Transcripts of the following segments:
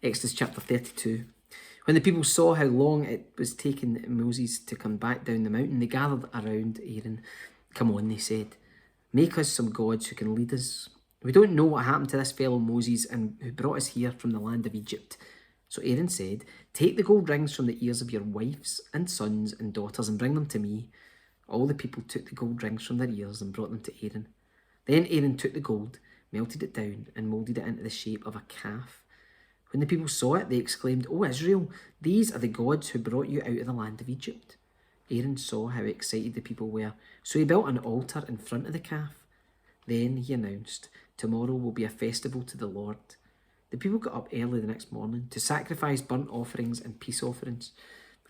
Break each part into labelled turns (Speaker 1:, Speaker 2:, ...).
Speaker 1: Exodus chapter 32. When the people saw how long it was taking Moses to come back down the mountain, they gathered around Aaron. "Come on," they said, "make us some gods who can lead us. We don't know what happened to this fellow Moses and who brought us here from the land of Egypt." So Aaron said, "Take the gold rings from the ears of your wives and sons and daughters and bring them to me." All the people took the gold rings from their ears and brought them to Aaron. Then Aaron took the gold, melted it down, and moulded it into the shape of a calf. When the people saw it, they exclaimed, "O Israel, these are the gods who brought you out of the land of Egypt." Aaron saw how excited the people were, so he built an altar in front of the calf. Then he announced, "Tomorrow will be a festival to the Lord." The people got up early the next morning to sacrifice burnt offerings and peace offerings.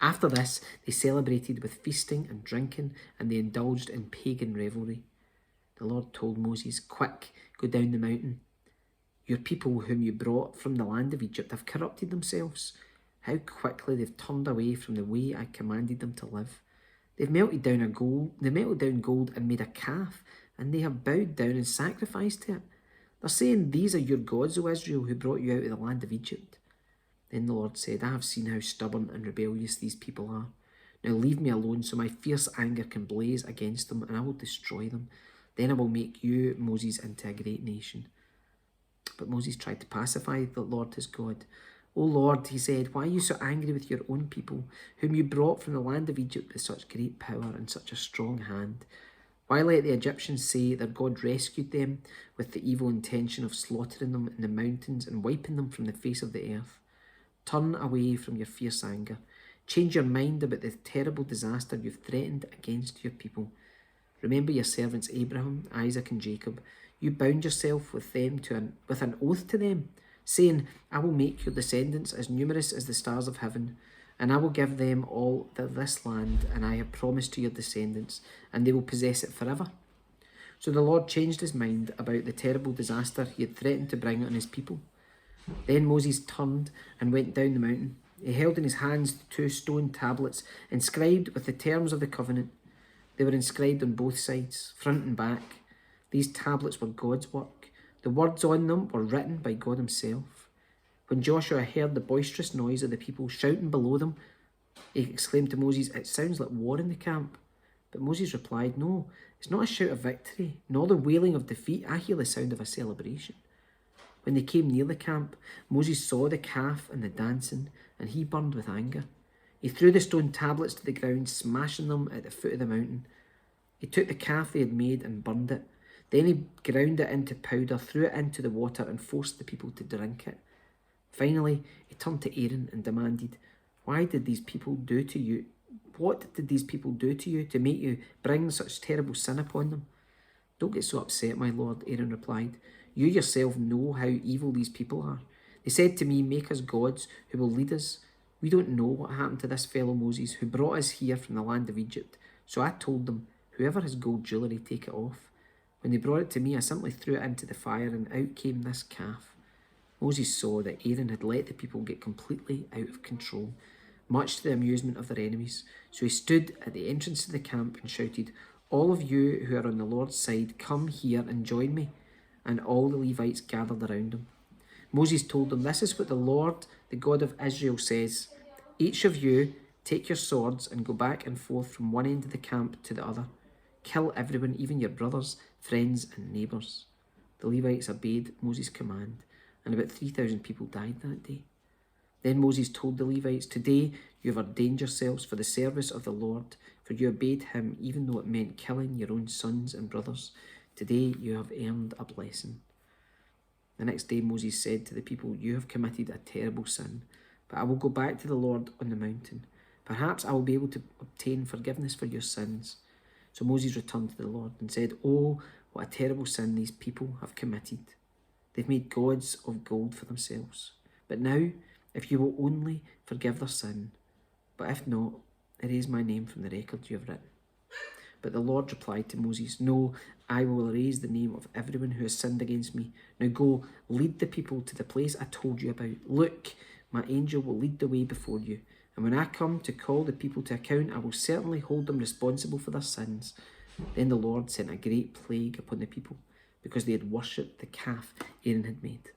Speaker 1: After this, they celebrated with feasting and drinking, and they indulged in pagan revelry. The Lord told Moses, "Quick, go down the mountain. Your people whom you brought from the land of Egypt have corrupted themselves. How quickly they've turned away from the way I commanded them to live. They've melted down gold and made a calf, and they have bowed down and sacrificed to it. They're saying, 'These are your gods, O Israel, who brought you out of the land of Egypt.'" Then the Lord said, "I have seen how stubborn and rebellious these people are. Now leave me alone so my fierce anger can blaze against them, and I will destroy them. Then I will make you, Moses, into a great nation." But Moses tried to pacify the Lord his God. "O Lord," he said, "why are you so angry with your own people, whom you brought from the land of Egypt with such great power and such a strong hand? Why let the Egyptians say their God rescued them with the evil intention of slaughtering them in the mountains and wiping them from the face of the earth? Turn away from your fierce anger. Change your mind about the terrible disaster you've threatened against your people. Remember your servants Abraham, Isaac and Jacob. You bound yourself with them with an oath to them, saying, 'I will make your descendants as numerous as the stars of heaven, and I will give them all this land, and I have promised to your descendants, and they will possess it forever.'" So the Lord changed his mind about the terrible disaster he had threatened to bring on his people. Then Moses turned and went down the mountain. He held in his hands the 2 stone tablets inscribed with the terms of the covenant. They were inscribed on both sides, front and back. These tablets were God's work. The words on them were written by God himself. When Joshua heard the boisterous noise of the people shouting below them, he exclaimed to Moses, "It sounds like war in the camp." But Moses replied, "No, it's not a shout of victory, nor the wailing of defeat. I hear the sound of a celebration." When they came near the camp, Moses saw the calf and the dancing, and he burned with anger. He threw the stone tablets to the ground, smashing them at the foot of the mountain. He took the calf they had made and burned it. Then he ground it into powder, threw it into the water, and forced the people to drink it. Finally, he turned to Aaron and demanded, What did these people do to you to make you bring such terrible sin upon them?" "Don't get so upset, my lord," Aaron replied. "You yourself know how evil these people are. They said to me, 'Make us gods who will lead us.' We don't know what happened to this fellow Moses who brought us here from the land of Egypt. So I told them, 'Whoever has gold jewellery, take it off.' When they brought it to me, I simply threw it into the fire, and out came this calf." Moses saw that Aaron had let the people get completely out of control, much to the amusement of their enemies. So he stood at the entrance to the camp and shouted, "All of you who are on the Lord's side, come here and join me." And all the Levites gathered around him. Moses told them, "This is what the Lord, the God of Israel, says. Each of you take your swords and go back and forth from one end of the camp to the other. Kill everyone, even your brothers, friends, and neighbours." The Levites obeyed Moses' command, and about 3,000 people died that day. Then Moses told the Levites, "Today you have ordained yourselves for the service of the Lord, for you obeyed him, even though it meant killing your own sons and brothers. Today you have earned a blessing." The next day Moses said to the people, "You have committed a terrible sin, but I will go back to the Lord on the mountain. Perhaps I will be able to obtain forgiveness for your sins." So Moses returned to the Lord and said, "Oh, what a terrible sin these people have committed. They've made gods of gold for themselves. But now, if you will only forgive their sin, but if not, erase my name from the record you have written." But the Lord replied to Moses, "No, I will erase the name of everyone who has sinned against me. Now go, lead the people to the place I told you about. Look, my angel will lead the way before you. And when I come to call the people to account, I will certainly hold them responsible for their sins." Then the Lord sent a great plague upon the people, because they had worshipped the calf Aaron had made.